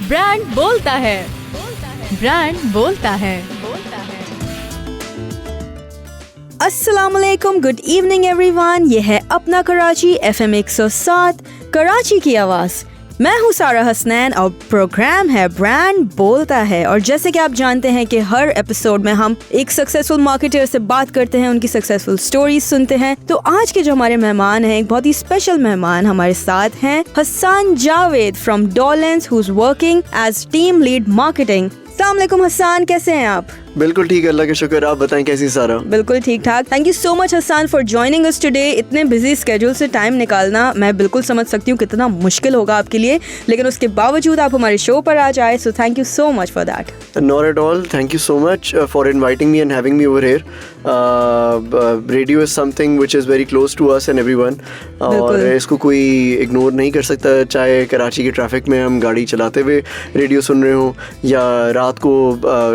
Brand बोलता है, brand बोलता है। अस्सलामुअलैकुम, गुड इवनिंग एवरीवन। ये है अपना कराची FM 107 कराची की आवाज़। मैं हूँ सारा हसनैन और प्रोग्राम है ब्रांड बोलता है। और जैसे कि आप जानते हैं कि हर एपिसोड में हम एक सक्सेसफुल मार्केटर से बात करते हैं, उनकी सक्सेसफुल स्टोरीज सुनते हैं। तो आज के जो हमारे मेहमान हैं, एक बहुत ही स्पेशल मेहमान हमारे साथ हैं, Hasan Javed from Dawlance, who is working as team lead marketing. अस्सलाम वालेकुम हसन, कैसे हैं आप? बिल्कुल ठीक है, अल्लाह का शुक्र। आप बताएं कैसी सारा? बिल्कुल ठीक ठाक। Thank you so much Hasan for joining us today. इतने बिजी स्केड्यूल से टाइम निकालना मैं बिल्कुल समझ सकती हूँ कितना मुश्किल होगा आपके लिए, लेकिन उसके बावजूद आप हमारे शो पर आ जाए, so thank you so much for that. Not at all. Thank you so much for inviting me and having me over here. Radio is something which is very close to us and everyone. और इसको कोई ignore नहीं कर सकता, चाहे कराची के traffic में हम गाड़ी चलाते हुए रेडियो सुन रहे हो या रात को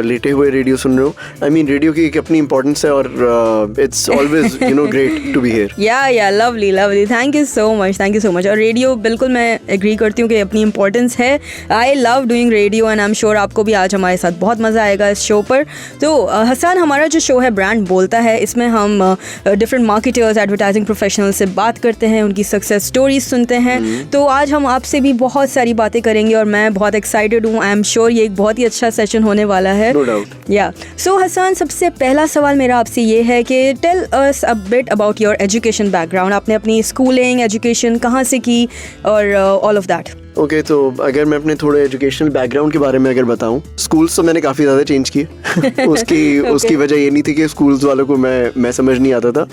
लेटे हुए रेडियो सुन रहे हो। आई मीन रेडियो की एक अपनी इंपॉर्टेंस है और it's always great to be here. या lovely thank you so much. और रेडियो बिल्कुल मैं एग्री करती हूँ कि अपनी इंपॉर्टेंस है। I love doing radio and I am sure आपको भी आज हमारे साथ बहुत मज़ा आएगा इस शो पर। तो हसन, हमारा जो शो है ब्रांड बोलता है, इसमें हम डिफरेंट मार्केटर्स, एडवर्टाइजिंग प्रोफेशनल से बात करते हैं, उनकी सक्सेस स्टोरीज सुनते हैं। तो आज हम आपसे भी बहुत सारी बातें करेंगे और मैं बहुत एक्साइटेड हूँ। आई एम श्योर ये एक बहुत ही अच्छा सेशन होने वाला है। No doubt. Yeah so Hasan, सबसे पहला सवाल मेरा आपसे ये है कि tell us a bit about your education background. आपने अपनी स्कूलिंग, एजुकेशन कहाँ से की और ऑल ऑफ दैट। ओके, तो अगर मैं अपने थोड़े एजुकेशनल बैकग्राउंड के बारे में अगर बताऊं, स्कूल्स तो मैंने काफ़ी ज़्यादा चेंज किए। उसकी वजह ये नहीं थी कि स्कूल्स वालों को मैं समझ नहीं आता था,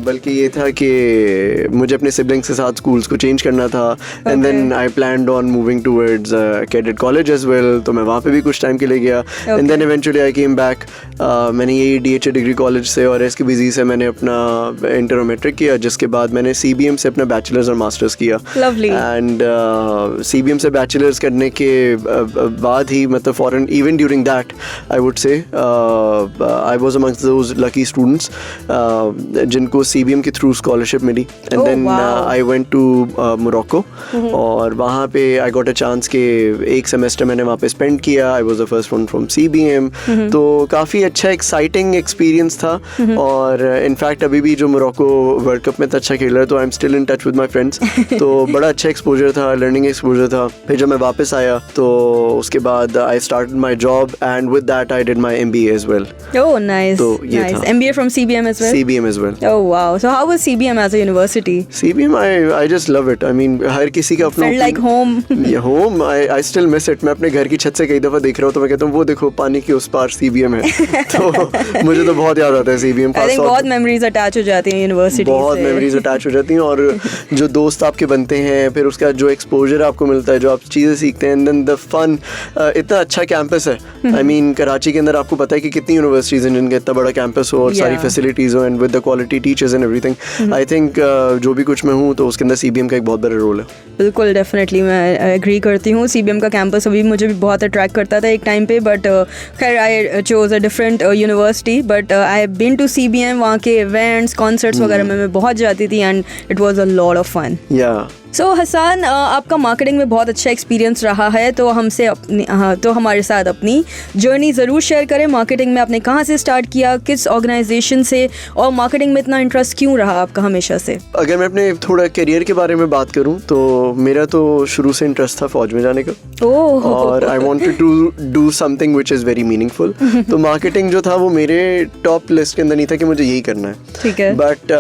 बल्कि ये था कि मुझे अपने सिबलिंग्स के साथ स्कूल्स को चेंज करना था। And then I planned on moving towards cadet college as well, तो मैं वहाँ पे भी कुछ टाइम के लिए गया। And then eventually I came back. मैंने यही DHA डिग्री कॉलेज से और SKBZ से मैंने अपना इंटर और मैट्रिक किया, जिसके बाद मैंने CBM से अपना बैचलर्स और मास्टर्स किया। एंड CBM से बैचलर्स करने के बाद ही, मतलब फॉरन, even during that I would say I was amongst those lucky students जिनको CBM के थ्रू स्कॉलरशिप मिली। And then I went to Morocco और वहाँ पे आई गॉट अ चांस के एक सेमेस्टर मैंने वहाँ पे स्पेंड किया। I was the first one from CBM, तो काफ़ी अच्छा एक्साइटिंग एक्सपीरियंस था। और इनफैक्ट अभी भी जो मोरक्को वर्ल्ड कप में अच्छा खेल रहा है, तो I am still in touch with my friends. तो बड़ा अच्छा एक्सपोजर था, लर्निंग एक्सपोजर था। फिर जब मैं वापस आया तो उसके बाद I started my job and with that I did my MBA as well. Oh nice, तो ये था। MBA from CBM as well. CBM as well. Oh wow, so how was CBM as a university? CBM I just love it. I mean हर किसी का अपना, like home. I still miss it. मैं अपने घर की छत से कई दफा देख रहा हूँ तो मैं कहता हूँ वो देखो पानी के उस पार CBM है। तो मुझे तो बहुत याद आता है CBM। आई थिंक बहुत मेमोरीज अटैच हो जाती हैं यूनिवर्सिटी से। बहुत मेमोरीज अटैच हो जाती हैं और जो दोस्त आपके बनते हैं, फिर उसका जो एक्सपोजर आपको मिलता है, जो आप चीज़ें सीखते हैं, एंड देन द फन। इतना अच्छा कैंपस है। आई मीन कराची के अंदर आपको पता है कि कितनी यूनिवर्सिटीज़ हैं जिनका इतना बड़ा कैंपस हो और सारी फैसिलिटीज़ हो, and with the quality teachers and everything. I think जो भी कुछ मैं हूँ तो उसके अंदर CBM का एक बहुत बड़ा रोल है। बिल्कुल, डेफिनेटली मैं एग्री करती हूँ। CBM का कैंपस अभी मुझे भी बहुत अट्रैक्ट करता था एक टाइम पे, बट खैर I chose a different university. But I have been to CBM। वहाँ के इवेंट्स, कॉन्सर्ट्स वगैरह में मैं बहुत जाती थी and it was a lot of fun. Yeah so Hasan, आपका मार्केटिंग में बहुत अच्छा एक्सपीरियंस रहा है, तो तो हमारे साथ अपनी जर्नी ज़रूर शेयर करें। मार्केटिंग में आपने कहाँ से स्टार्ट किया, किस ऑर्गेनाइजेशन से, और मार्केटिंग में इतना इंटरेस्ट क्यों रहा आपका हमेशा से? अगर मैं अपने थोड़ा करियर के बारे में बात करूँ तो मेरा तो शुरू से इंटरेस्ट था फौज में जाने का। और I wanted to do something which is very meaningful. तो मार्केटिंग जो था वो मेरे टॉप लिस्ट के अंदर नहीं था कि मुझे यही करना है। ठीक है। बट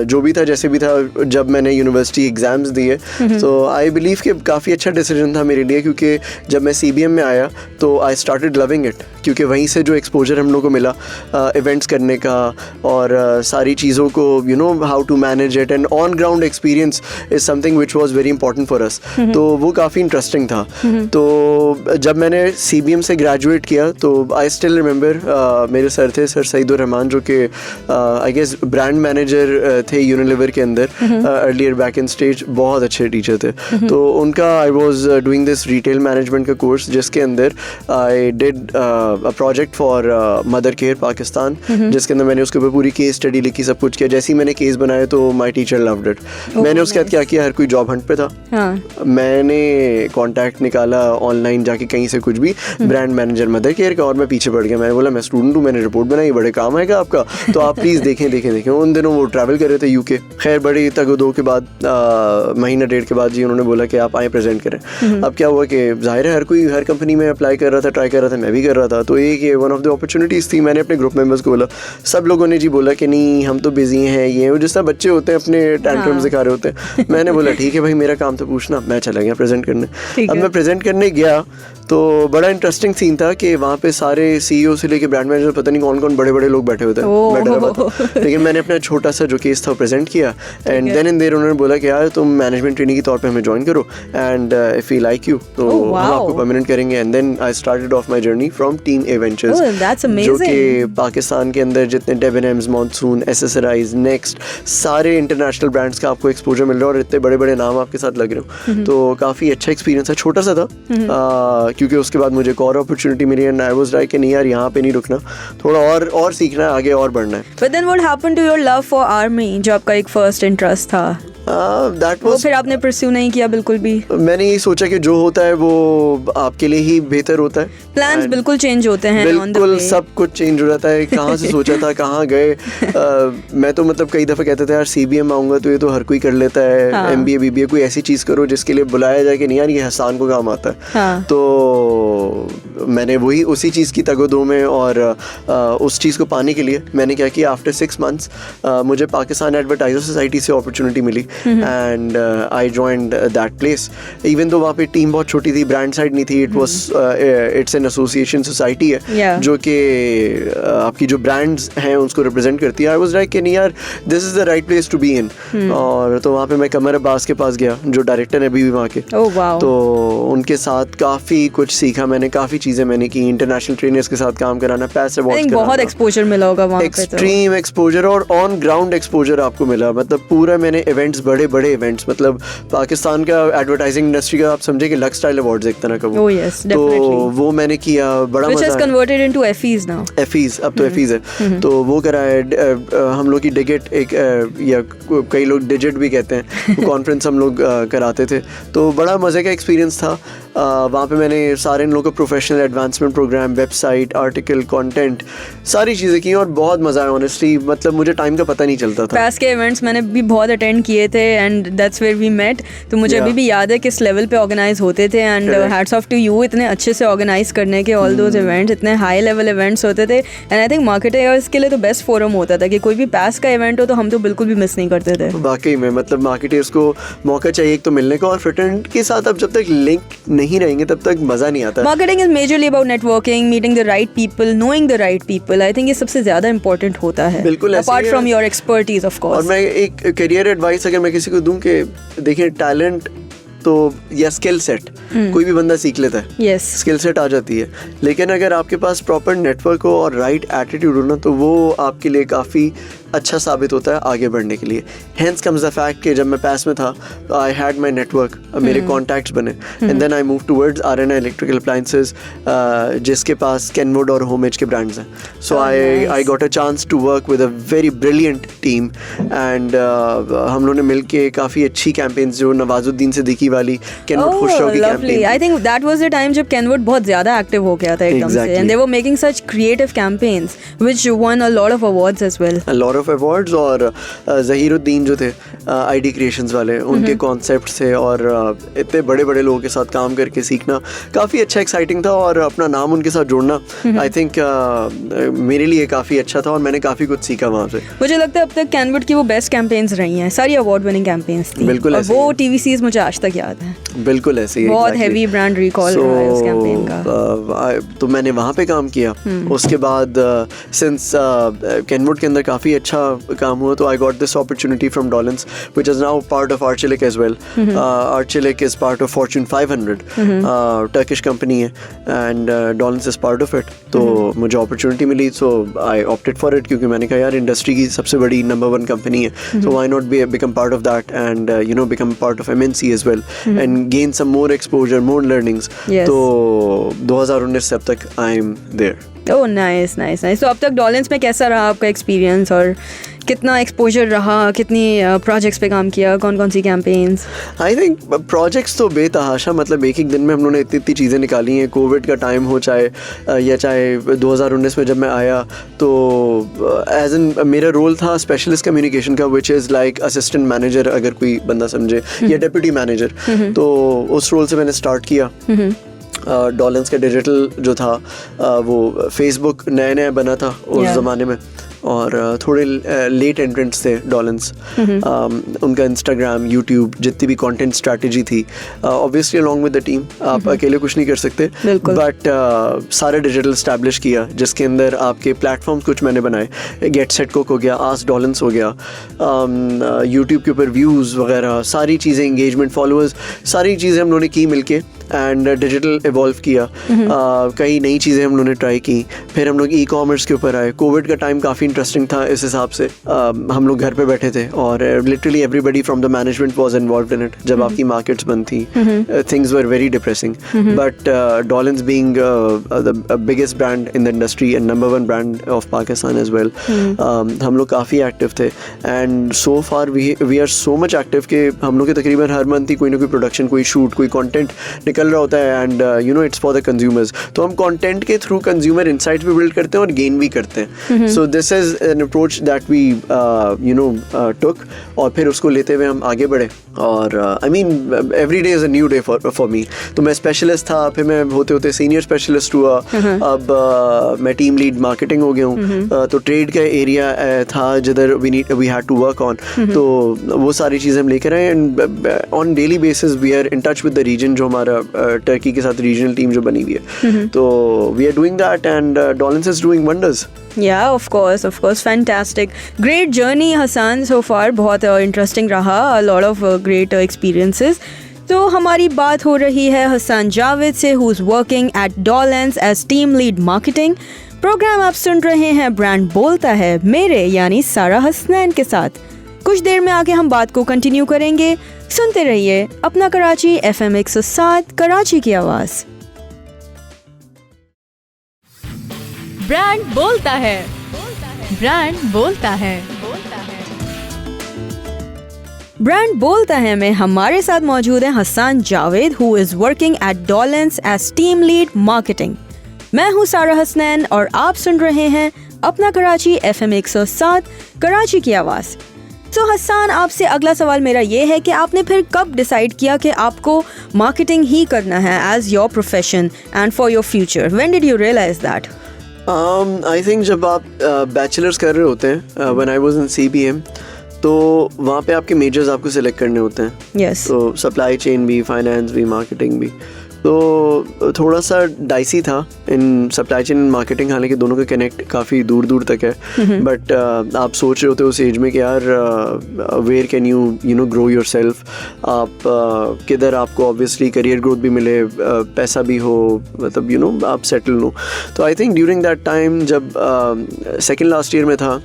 जो भी था, जैसे भी था, जब मैंने यूनिवर्सिटी एग्जाम्स दिए तो आई बिलीव कि काफ़ी अच्छा डिसीजन था मेरे लिए, क्योंकि जब मैं CBM में आया तो आई स्टार्टेड लविंग इट, क्योंकि वहीं से जो एक्सपोजर हम लोग को मिला इवेंट्स करने का और सारी चीज़ों को how to manage it, and on ground experience is something which was very important for us. तो वो काफ़ी इंटरेस्टिंग था। तो जब मैंने CBM से ग्रेजुएट किया तो आई स्टिल रिमेंबर मेरे सर थे, सर सईदुर रहमान, जो कि आई गेस ब्रांड मैनेजर थे यूनिलीवर के अंदर अर्लियर बैक इन स्टेज बहुत अच्छे टीचर थे। तो उनका I was doing this retail management का कोर्स, जिसके अंदर I did a project for mother care Pakistan, जिसके अंदर मैंने उसके ऊपर पूरी केस स्टडी लिखी, सब कुछ किया। जैसे ही मैंने केस बनाया तो माई टीचर लव्ड इट। मैंने उसके बाद क्या किया, हर कोई जॉब हंट पे था, मैंने कॉन्टैक्ट निकाला ऑनलाइन जाके कहीं से कुछ भी, ब्रांड मैनेजर मदर केयर का, और मैं पीछे पड़ गया। मैंने बोला मैं स्टूडेंट हूँ, मैंने रिपोर्ट बनाई, बड़े काम आएगा आपका, तो आप प्लीज़ देखें। उन दिनों वो ट्रैवल कर रहे थे यूके। खैर बड़ी तगदो के बाद महीना डेढ़ के बाद जी उन्होंने बोला कि आप आए प्रेजेंट करें। अब क्या हुआ कि जाहिर है हर कोई हर कंपनी में अप्लाई कर रहा था, ट्राई कर रहा था, मैं भी कर रहा था। तो एक ये वन ऑफ द अपॉर्चुनिटीज़ थी। मैंने अपने ग्रुप मेंबर्स को बोला, सब लोगों ने जी बोला कि नहीं हम तो बिजी हैं, ये वो, जिस तरह बच्चे होते हैं अपने टैंट्रम्स दिखा रहे होते हैं। मैंने बोला ठीक है भाई, मेरा काम तो पूछना। मैं चला गया प्रेजेंट करने। अब मैं प्रेजेंट करने गया तो बड़ा इंटरेस्टिंग सीन था कि वहाँ पे सारे CEO से लेके ब्रांड मैनेजर, पता नहीं कौन कौन बड़े बड़े लोग बैठे होते हैं। लेकिन मैंने अपना छोटा सा जो केस था प्रेजेंट किया, एंड देन इन देयर उन्होंने बोला कि यार तुम मैनेजमेंट ट्रेनिंग के तौर पे हमें ज्वाइन करो, and if we like you तो हम आपको परमानेंट करेंगे। And then I started off my journey from Team Adventures, जो कि पाकिस्तान के अंदर जितने डेबेनम्स, मॉनसून, एसेसराइज, नेक्स्ट, सारे इंटरनेशनल ब्रांड्स का आपको एक्सपोजर मिल रहा है और इतने बड़े बड़े नाम आपके साथ लग रहे हो। तो काफ़ी अच्छा एक्सपीरियंस है, छोटा सा था, क्योंकि उसके बाद मुझे एक और अपॉर्चुनिटी मिली एंड आई वाज लाइक कि नहीं यार यहाँ पे नहीं रुकना, थोड़ा और सीखना है, आगे और बढ़ना है। But then what happened to your love for army, जो आपका एक फर्स्ट इंटरेस्ट था? वो फिर आपने परस्यू नहीं किया बिल्कुल भी? मैंने यही सोचा कि जो होता है वो आपके लिए ही बेहतर होता है। प्लान्स बिल्कुल चेंज होते हैं, बिल्कुल सब कुछ चेंज हो जाता है। कहाँ से सोचा था कहाँ गए। मैं तो मतलब कई दफ़ा कहते थे यार CBM आऊँगा तो ये तो हर कोई कर लेता है, MBA BBA कोई ऐसी चीज़ करो जिसके लिए बुलाया जाए कि नहीं यार ये हसान को काम आता है। तो मैंने वही उसी चीज़ की तगोदो में, और उस चीज़ को पाने के लिए मैंने क्या किया, आफ्टर 6 months मुझे पाकिस्तान एडवर्टाइजर सोसाइटी से अपॉर्चुनिटी मिली and I joined that place. Even तो वहाँ पे टीम बहुत छोटी थी, ब्रांड साइड नहीं थी, इट्स एन एसोसिएशन सोसाइटी है जो कि आपकी जो ब्रांड्स हैं उसको रिप्रेजेंट करती है। आई वाज लाइक कि नहीं यार this is the right place to be in. और तो वहाँ पे मैं कमर अब्बास के पास गया जो डायरेक्टर है अभी भी वहाँ के। तो उनके साथ काफ़ी कुछ सीखा मैंने, काफ़ी चीज़ें मैंने की, इंटरनेशनल ट्रेनर्स के साथ काम कराना, पैसे बहुत एक्सपोजर मिला होगा वहाँ पे, एक्सट्रीम एक्सपोजर और ऑन ग्राउंड एक्सपोजर आपको मिला। मतलब पूरा मैंने इवेंट्स, बड़े बड़े इवेंट्स, मतलब पाकिस्तान का एडवर्टाइजिंग इंडस्ट्री का आप समझे कि लक्स स्टाइल अवार्ड्स एक तरह का वो। तो वो मैंने किया, बड़ा मजा आया। Converted into FEs now. FEs अब तो FEs है। तो वो कराया हम लोग की डिजिट एक, या कई लोग डिजिट भी कहते हैं, कॉन्फ्रेंस हम लोग कराते थे। तो बड़ा मज़े का एक्सपीरियंस था। वहाँ पे मैंने सारे इन लोगों को professional advancement programme, website, article, content, सारी चीज़ें की और बहुत मज़ा आया ऑनेस्टली। मतलब मुझे टाइम का पता नहीं चलता था। पास के इवेंट्स मैंने भी बहुत अटेंड किए थे and that's where we met. तो मुझे अभी भी याद है किस लेवल पे ऑर्गेनाइज होते थे and hats off to you इतने अच्छे से ऑर्गेनाइज करने के। ऑल दोज इवेंट्स इतने हाई लेवल इवेंट्स होते थे एंड आई थिंक मार्केटर्स के लिए तो बेस्ट फोरम होता था कि कोई भी पास का इवेंट हो तो हम तो बिल्कुल भी मिस नहीं करते थे। वाकई में मतलब मार्केटर्स को मौका चाहिए एक तो मिलने का, और फ्रेंड के साथ अब जब तक लिंक नहीं रहेंगे तब तक मजा नहीं आता। Marketing is majorly about networking, meeting the right people, knowing the right people. I think ये सबसे ज्यादा इंपॉर्टेंट होता है, बिल्कुल, apart from your expertise of course. और मैं एक करियर एडवाइस अगर मैं किसी को दूं कि देखिए टैलेंट तो या स्किल सेट कोई भी बंदा सीख लेता है, yes. स्किल सेट आ जाती है, लेकिन अगर आपके पास प्रॉपर नेटवर्क हो और राइट एटीट्यूड हो ना तो वो आपके लिए काफ़ी अच्छा साबित होता है आगे बढ़ने के लिए। हेंस कम्स द फैक्ट कि जब मैं पास में था आई हैड माई नेटवर्क, मेरे कॉन्टैक्ट्स बने and then I move towards RNA electrical appliances जिसके पास केनवुड और होमेज के ब्रांड्स हैं। So I got a chance to work with a very brilliant team and हम लोगों ने मिल के काफ़ी अच्छी कैंपेन्स, जो नवाजुद्दीन सिद्दीकी वाली केनवुड खुशरो की campaign, I think that was the time जब केनवुड बहुत ज़्यादा एक्टिव हो गया था एकदम से and they were making such creative campaigns which won a lot of awards as well, a lot of awards. और ज़हीरुद्दीन जो थे ID क्रिएशंस वाले, उनके कॉन्सेप्ट से और इतने बड़े बड़े लोगों के साथ काम करके सीखना काफ़ी अच्छा एक्साइटिंग था, और अपना नाम उनके साथ जोड़ना आई थिंक मेरे लिए काफ़ी अच्छा था और मैंने काफ़ी कुछ सीखा वहाँ से। मुझे लगता है अब तक केनवुड की वो बेस्ट कैंपेन्स रही हैं, सारी अवार्ड विनिंग कैंपेन्स थी, बिल्कुल, और वो TVCs मुझे आज तक याद है। बिल्कुल ऐसे ही बहुत exactly. हेवी ब्रांड रिकॉल रहा है उस कैंपेन का। तो मैंने वहाँ पे काम किया। उसके बाद सिंस कैनवुड के अंदर काफ़ी अच्छा काम हुआ, तो I got this opportunity from Dawlance which is now part of Arcelik as well. Arcelik is part of Fortune 500, Turkish company है, and Dawlance is part of it. तो मुझे अपॉर्चुनिटी मिली, so I opted for it, क्योंकि मैंने कहा यार industry की सबसे बड़ी नंबर 1 कंपनी है, so why not become part of that and become part of MNC as well and gain some more exposure, more learnings. तो 2019 से अब तक I am there. Oh nice nice nice. तो अब तक डॉलेंस में कैसा रहा आपका एक्सपीरियंस, और कितना एक्सपोजर रहा, कितनी प्रोजेक्ट्स पे काम किया, कौन कौन सी कैंपेन्स? आई थिंक प्रोजेक्ट्स तो बेतहाशा, मतलब एक दिन में हम लोगों ने इतनी चीज़ें निकाली हैं। कोविड का टाइम हो चाहे 2019 में जब मैं आया, तो एज एन मेरा रोल था स्पेशलिस्ट कम्युनिकेशन का, which is like assistant manager अगर कोई बंदा समझे, या डेप्यूटी मैनेजर। तो उस रोल से मैंने स्टार्ट किया। डॉलेंस का डिजिटल जो था वो फेसबुक नया नया बना था उस ज़माने में, और थोड़े लेट एंट्रेंट्स थे डॉलेंस। उनका इंस्टाग्राम, यूट्यूब, जितनी भी कंटेंट स्ट्रैटेजी थी, obviously along with the team, आप अकेले कुछ नहीं कर सकते, बट सारा डिजिटल स्टैब्लिश किया, जिसके अंदर आपके प्लेटफॉर्म्स कुछ मैंने बनाए। गेट सेट कुक हो गया, आस्क डॉलेंस हो गया, यूट्यूब के ऊपर व्यूज़ वगैरह, सारी चीज़ें, इंगेजमेंट, फॉलोअर्स, सारी चीज़ें हम लोगों ने की मिलके, एंड डिजिटल इवॉल्व किया। कई नई चीज़ें हम लोगों ने ट्राई की। फिर हम लोग ई-कॉमर्स के ऊपर आए। कोविड का टाइम काफ़ी इंटरेस्टिंग था इस हिसाब से। हम लोग घर पे बैठे थे और literally everybody from the management was involved in it. जब आपकी मार्केट्स बंद थी, things were very depressing, but Dawlance being the biggest brand in the industry and number 1 brand of Pakistan as well, हम लोग काफ़ी एक्टिव थे, and so far we are so much active कि हम लोग के तकरीबन हर मंथ ही कोई ना कोई प्रोडक्शन, कोई शूट, कोई कॉन्टेंट निकल रहा होता है, and it's for the consumers. तो हम कंटेंट के थ्रू कंज्यूमर इनसाइट्स भी बिल्ड करते हैं और गेन भी करते हैं। So this is an approach that we took, और फिर उसको लेते हुए हम आगे बढ़े। और I mean every day is a new day for me. तो मैं स्पेशलिस्ट था, फिर मैं होते होते सीनियर स्पेशलिस्ट हुआ, अब मैं टीम लीड मार्केटिंग हो गया हूँ। तो ट्रेड का एरिया था जिधर we had to work on, तो वो सारी चीज़ें हम लेकर आए, and on daily basis we are in touch with the region, जो हमारा टर्की के साथ रीजनल टीम जो बनी हुई है। तो we are doing that, and Dawlance is doing wonders. Yeah, of course, fantastic. Great journey, Hassan, so far. बहुत interesting रहा, a lot of great experiences. तो हमारी बात हो रही है हसन जावेद से, who is working at Dolens as team lead marketing. Programme आप सुन रहे हैं ब्रांड बोलता है, मेरे यानी सारा हसनैन के साथ। कुछ देर में आगे हम बात को कंटिन्यू करेंगे। सुनते रहिए अपना कराची FM 107, कराची की आवाज़। ब्रांड बोलता है, ब्रांड बोलता है। ब्रांड बोलता है में हमारे साथ मौजूद है Hasan Javed, who is working at Dawlance as team lead marketing. मैं हूँ सारा हसनैन और आप सुन रहे हैं अपना कराची FM 107, कराची की आवाज़। तो हसन, आपसे अगला सवाल मेरा ये है कि आपने फिर कब डिसाइड किया कि आपको मार्केटिंग ही करना है as your profession and for your future? When did you realise that? I think जब आप बैचलर्स कर रहे होते हैं, when I was in CBM, तो वहाँ पे आपके मेजर्स आपको सिलेक्ट करने होते हैं। Yes. तो सप्लाई चेन भी, फाइनेंस भी, मार्केटिंग भी। तो थोड़ा सा डाइसी था in supply chain and marketing, हालांकि दोनों का कनेक्ट काफ़ी दूर दूर तक है, बट आप सोच रहे होते उस एज में कि यार where can you grow yourself, आप किधर आपको ऑब्वियसली करियर ग्रोथ भी मिले, पैसा भी हो, मतलब आप सेटल हो। तो I think during that time, जब सेकेंड लास्ट ईयर में था,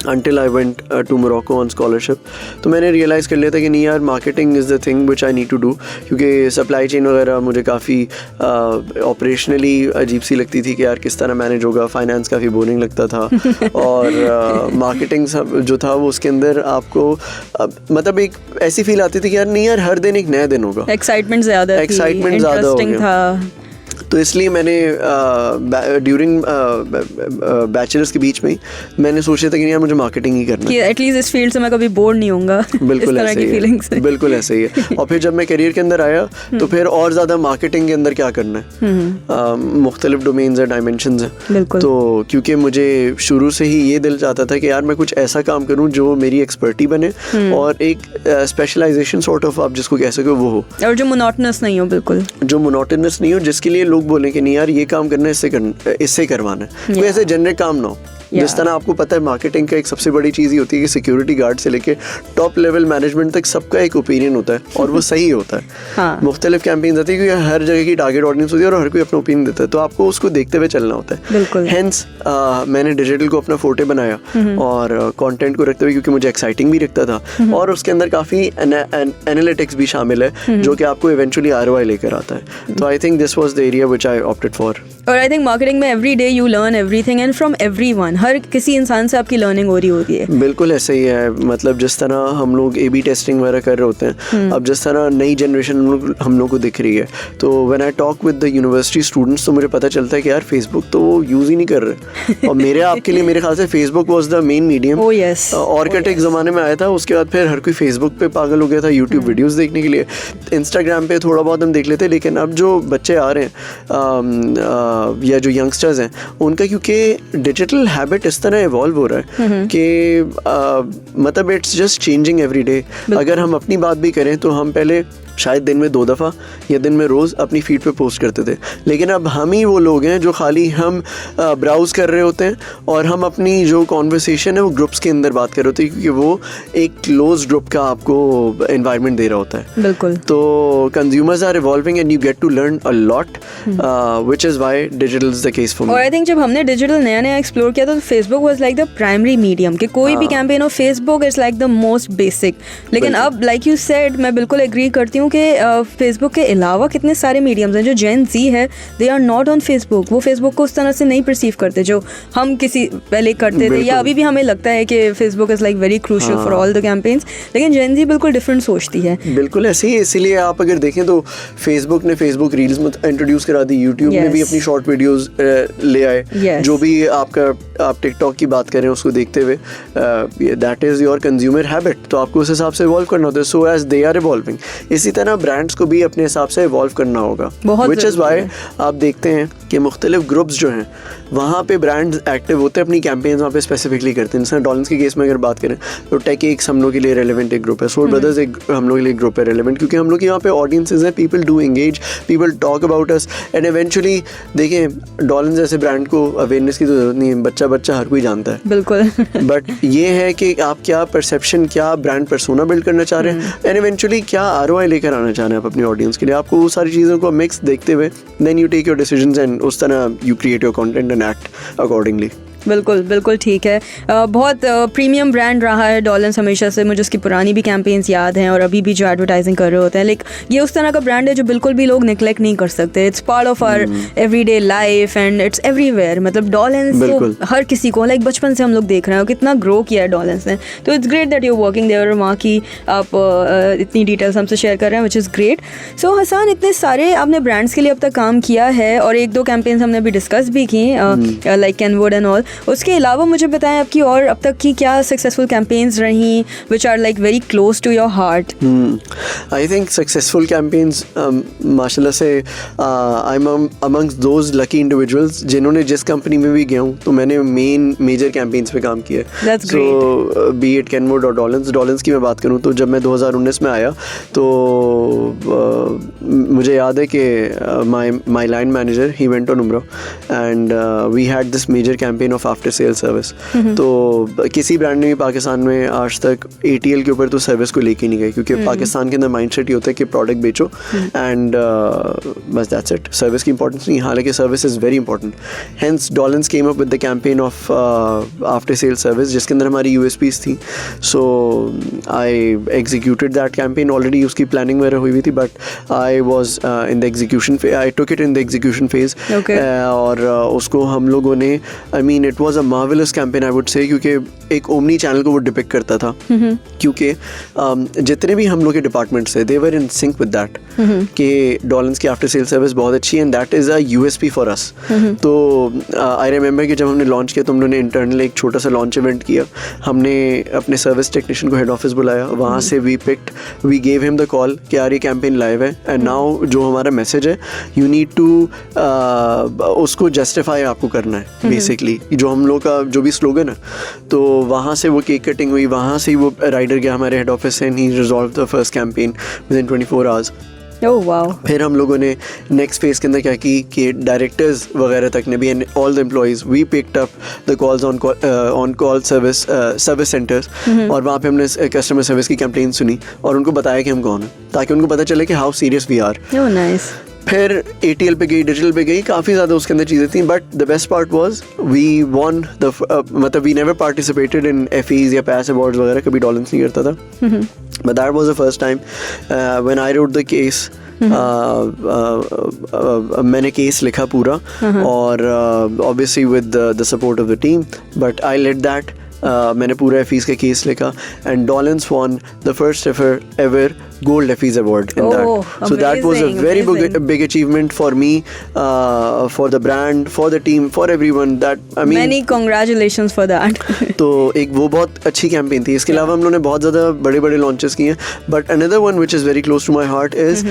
until I went to Morocco on scholarship, तो मैंने रियलाइज़ कर लिया था कि नहीं यार, marketing is the thing which I need to do, क्योंकि सप्लाई चेन वगैरह मुझे काफ़ी ऑपरेशनली अजीब सी लगती थी कि यार किस तरह मैनेज होगा, फाइनेंस काफ़ी बोरिंग लगता था, और मार्केटिंग जो था वो उसके अंदर आपको मतलब एक ऐसी फील आती थी कि यार नहीं यार, हर दिन एक नया दिन होगा, एक्साइटमेंट ज़्यादा हो गया। था। तो इसलिए मैंने ड्यूरिंग बैचलर्स के बीच में ही मैंने सोचा था कि यार मुझे मार्केटिंग ही करना कि एटलीस्ट इस फील्ड से मैं कभी बोर नहीं होऊंगा। बिल्कुल ऐसे ही है, बिल्कुल ऐसे ही है। और फिर जब मैं करियर के अंदर आया तो फिर और ज़्यादा मार्केटिंग के अंदर क्या करना है, मुख्तलिफ डोमेन्स हैं, डायमेंशंस हैं। तो क्योंकि मुझे शुरू से ही ये दिल चाहता था कि यार मैं कुछ ऐसा काम करूँ जो मेरी एक्सपर्टी बने और एक स्पेशलाइजेशन सॉर्ट ऑफ आप जिसको कह सको वो हो, और जो मोनोटोनस नहीं हो, बिल्कुल जो मोनोटोनस नहीं हो, जिसके लिए लोग बोलें कि नहीं यार ये काम करना है, इससे करवाना है, कोई ऐसे जनरिक काम ना हो। जिस तरह आपको पता है मार्केटिंग का एक सबसे बड़ी चीज़ ही होती है कि सिक्योरिटी गार्ड से लेके टॉप लेवल मैनेजमेंट तक सबका एक ओपिनियन होता है और वो सही होता है। हाँ। मुख्तलिफ कैंपेन्स आती है क्योंकि हर जगह की टारगेट ऑडियंस होती है और हर कोई अपना ओपिनियन देता है, तो आपको उसको देखते हुए चलना होता है। हेंस मैंने डिजिटल को अपना फोटे बनाया और कंटेंट को रखते हुए, क्योंकि मुझे एक्साइटिंग भी रखता था और उसके अंदर काफ़ी एनालिटिक्स भी शामिल है जो कि आपको इवेंचुअली ROI लेकर आता है। तो I think this was the area which I opted for. और आई थिंक मार्केटिंग में every day you learn everything and from everyone, हर किसी इंसान से आपकी लर्निंग हो रही होती है। बिल्कुल ऐसे ही है, मतलब जिस तरह हम लोग A/B टेस्टिंग वगैरह कर रहे होते हैं, अब जिस तरह नई जनरेशन हम लोग को दिख रही है, तो when I talk with the university students तो मुझे पता चलता है कि यार फेसबुक तो वो यूज़ ही नहीं कर रहे। और मेरे आपके लिए मेरे ख्याल से Facebook was the main medium. Orkut एक ज़माने में आया था, उसके बाद फिर हर कोई फेसबुक पे पागल हो गया था यूट्यूब वीडियोस देखने के लिए। इंस्टाग्राम पे थोड़ा बहुत हम देख लेते, लेकिन अब जो बच्चे आ रहे हैं या जो यंगस्टर्स हैं उनका, क्योंकि डिजिटल हैबिट इस तरह इवॉल्व हो रहा है कि मतलब it's just changing every day. अगर हम अपनी बात भी करें तो हम पहले शायद दिन में 2 दफ़ा या दिन में रोज़ अपनी फीड पे पोस्ट करते थे, लेकिन अब हम ही वो लोग हैं जो खाली हम ब्राउज़ कर रहे होते हैं और हम अपनी जो कॉन्वर्सेशन है वो ग्रुप्स के अंदर बात कर रहे होते हैं, क्योंकि वो एक क्लोज ग्रुप का आपको एनवायरनमेंट दे रहा होता है। बिल्कुल। तो consumers are evolving and you get to learn a lot, which is why digital is the case for me. और आई थिंक जब हमने डिजिटल नया एक्सप्लोर किया तो Facebook was like the primary medium, कि कोई भी कैंपेन हो Facebook is like the most basic. लेकिन अब लाइक यू सेड, मैं बिल्कुल एग्री करती हूँ कि फेसबुक के अलावा कितने सारे मीडियम्स हैं। जो जेन ज़ी है they are not on Facebook, वो फेसबुक को उस तरह से नहीं परसीव करते जो हम किसी पहले करते थे, या अभी भी हमें लगता है कि Facebook is like very crucial for all the campaigns. लेकिन जेन ज़ी बिल्कुल डिफरेंट सोचती है। बिल्कुल ऐसे ही, इसीलिए आप अगर देखें तो फेसबुक ने फेसबुक रील्स में इंट्रोड्यूस करा दी, यूट्यूब ने भी अपनी शॉर्ट वीडियोस ले आए। जो भी आप टिकटॉक की बात करें उसको देखते हुए, that is your consumer habit, तो आपको उस हिसाब से इवॉल्व करना होता है। So as they are evolving, इसी तरह ब्रांड्स को भी अपने हिसाब से इवॉल्व करना होगा, विच इज़ वाई आप देखते हैं कि मुख्तलिफ ग्रुप्स जो हैं वहाँ पे ब्रांड्स एक्टिव होते हैं, अपनी कैंपेन्स वहाँ पे स्पेसिफिकली करते हैं। जैसे डॉलन्स के केस में अगर बात करें तो टेक एक्स हम लोग के लिए रेलेवेंट एक ग्रुप है, सोल ब्रदर्स एक हम लोग के लिए ग्रुप है रेलेवेंट, क्योंकि हम लोग के यहाँ पे ऑडियंसेस हैं, people do engage, people talk about us and eventually देखें डॉलन्स जैसे ब्रांड को अवेयरनेस की तो जरूरत नहीं है, बच्चा हर कोई जानता है। बिल्कुल। बट ये है कि आप क्या परसेप्शन, क्या ब्रांड पर्सोना बिल्ड करना चाह रहे हैं एंड इवेंचुअली क्या ROI लेकर आना चाह रहे हैं आप अपनी ऑडियंस के लिए। आपको वो सारी चीज़ों को मिक्स देखते हुए then you take your decisions and उस तरह you create your content and act accordingly. बिल्कुल ठीक है। बहुत प्रीमियम ब्रांड रहा है डॉलन्स हमेशा से, मुझे उसकी पुरानी भी कैंपेन्स याद हैं और अभी भी जो एडवर्टाइजिंग कर रहे होते हैं। लेकिन ये उस तरह का ब्रांड है जो बिल्कुल भी लोग निगलेक्ट नहीं कर सकते। It's part of our everyday life and it's everywhere. मतलब डॉलन्स तो हर किसी को, लाइक बचपन से हम लोग देख रहे हैं कितना ग्रो किया है डॉलन्स ने। तो it's great that you working there, वहाँ की आप इतनी डिटेल्स हमसे शेयर कर रहे हैं, विच इज़ ग्रेट। सो हसन, इतने सारे आपने ब्रांड्स के लिए अब तक काम किया है और 1-2 कैंपेन्स हमने अभी डिस्कस भी की, लाइक कैनवुड एंड ऑल। उसके अलावा मुझे बताएं आपकी और अब तक की क्या सक्सेसफुल कैंपेन्स रही which are like very close to your heart? I think successful campaigns माशाल्लाह से I am amongst those lucky individuals जिन्होंने जिस कंपनी में भी गया हूँ तो मैंने मेजर कैंपेन्स पे काम किया है। सो बी इट कैनवुड और डॉलन्स की मैं बात करूँ तो जब मैं 2019 में आया तो मुझे याद है कि my line manager he went on उम्रा and we had this major campaign of after sale service. तो किसी ब्रांड ने भी पाकिस्तान में आज तक ATL के ऊपर तो सर्विस को लेके नहीं गए, क्योंकि पाकिस्तान के अंदर माइंडसेट ये होता है कि प्रोडक्ट बेचो एंड बस दैट्स इट, सर्विस की इंपॉर्टेंस नहीं, हालांकि service is very important. Hence Dawlance came up with the campaign of after sale service जिसके अंदर हमारी USPs थी। So I executed that campaign, already उसकी प्लानिंग वगैरह हुई थी but I was in the execution phase, I took it in the execution phase और उसको हम लोगों ने it was a marvellous campaign I would say, क्योंकि एक ओमनी चैनल को वो डिपिक्ट करता था, क्योंकि जितने भी हम लोग के डिपार्टमेंट्स थे दे वर इन सिंक विद दैट कि डॉलन्स की आफ्टर सेल सर्विस बहुत अच्छी है and that is a USP for us. तो आई रिमेंबर कि जब हमने लॉन्च किया तो हम लोगों ने इंटरनल एक छोटा सा लॉन्च इवेंट किया. हमने अपने सर्विस टेक्नीशियन को हेड ऑफिस बुलाया, वहाँ से we gave him the call कि यार ये कैंपेन लाइव है एंड नाउ जो हमारा मैसेज है यू नीड टू उसको जस्टिफाई आपको करना है बेसिकली, जो हम लोग का जो भी स्लोगन है. तो वहाँ से वो केक कटिंग हुई, वहाँ से ही वो राइडर गया हमारे हेड ऑफिस से and he resolve the first campaign with in 24 hours. Oh wow. फिर हम लोगों ने नेक्स्ट फेज के अंदर क्या की कि डायरेक्टर्स वगैरह तक ने भी and all the employees we picked up the calls on call service centres और वहाँ पे हमने कस्टमर सर्विस की कैंपेन सुनी और उनको बताया कि हम कौन हैं, ताकि उनको पता चले कि how serious we are. Oh nice. फिर ATL पे गई, डिजिटल पे गई, काफ़ी ज़्यादा उसके अंदर चीज़ें थी. But the best part was we won the मतलब we never participated in FEs या PAS अवार्ड्स वगैरह, कभी डॉलन्स नहीं करता था. But that was the first time when I wrote the case. मैंने केस लिखा पूरा और obviously with the support of the team, but I led that. मैंने पूरा FEs का केस लिखा and Dawlance won the first ever Gold FEs award in that. So that was a very big achievement for me, for the brand, for the team, for everyone. That I mean, many congratulations for that. तो एक वो बहुत अच्छी campaign थी. इसके अलावा हम लोगों ने बहुत ज़्यादा बड़े लॉन्चेस किए हैं. But another one which is very close to my heart is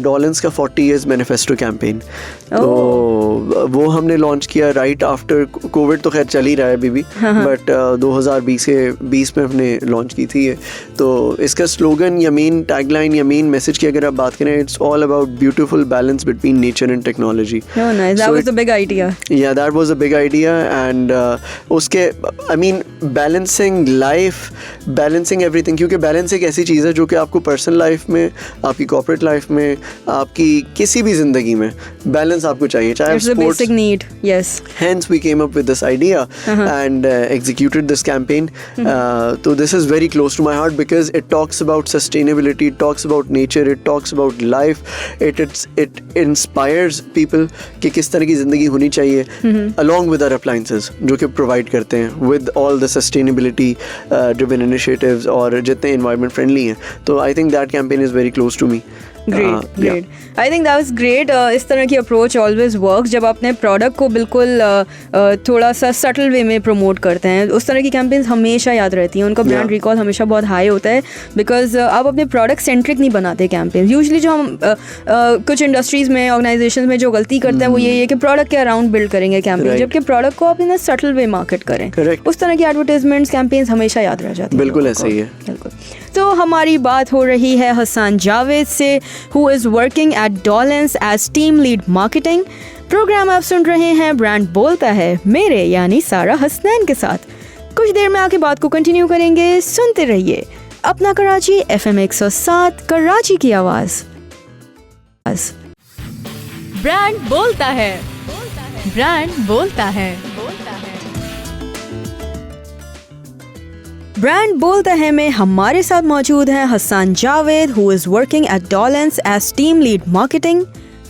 Dawlance का 40 years मैनिफेस्टो कैंपेन. तो वो हमने लॉन्च किया राइट आफ्टर कोविड. तो खैर चल ही रहा है अभी भी, बट 2020 में हमने लॉन्च की थी ये. तो इसका स्लोगन या मेन टैगलाइन या मेन मैसेज की अगर आप बात करें, it's all about beautiful balance between nature and technology. Oh nice, that was a big idea. Yeah, that was a big idea and उसके I mean balancing life, balancing everything, क्योंकि balance एक ऐसी चीज़ है जो कि आपको पर्सनल लाइफ में, आपकी कॉर्पोरेट लाइफ में, आपकी किसी भी ज़िंदगी में बैलेंस आपको चाहिए, चाहे it's a basic need. Yes. Hence we came up with this idea and executed this campaign. So this is very close to my heart because it talks about sustainability, it talks about nature, it talks about life, it inspires people कि किस तरह की ज़िंदगी होनी चाहिए along with our appliances जो कि provide करते हैं with all the sustainability driven initiatives और जितने environment friendly हैं. तो I think that campaign is very close to me. Great. I think that was great. इस तरह की अप्रोच ऑलवेज वर्क जब अपने प्रोडक्ट को बिल्कुल थोड़ा सा सटल वे में प्रमोट करते हैं. उस तरह की कैंपेन्स हमेशा याद रहती हैं, उनका ब्रांड रिकॉल हमेशा बहुत हाई होता है बिकॉज आप अपने प्रोडक्ट सेंट्रिक नहीं बनाते कैंपेन. यूजुअली जो हम कुछ इंडस्ट्रीज में, ऑर्गेनाइजेशन में जो गलती करते हैं वो यही है कि प्रोडक्ट के अराउंड बिल्ड करेंगे कैंपेन, जबकि प्रोडक्ट को आप इन सटल वे मार्केट करें. उस तरह की एडवर्टाइजमेंट्स कैंपेन्स हमेशा याद रह जाती हैं. बिल्कुल ऐसा ही है. बिल्कुल. तो हमारी बात हो रही है हसन जावेद से, who is working at Dawlance as team lead marketing. Programme आप सुन रहे हैं ब्रांड बोलता है मेरे यानी सारा हसनैन के साथ. कुछ देर में आके बात को कंटिन्यू करेंगे. सुनते रहिए अपना कराची FM 107, कराची की आवाज़. ब्रांड बोलता है, ब्रांड बोलता है. ब्रांड बोलता है में हमारे साथ मौजूद हैं Hasan Javed, who is working at Dawlance as team lead marketing.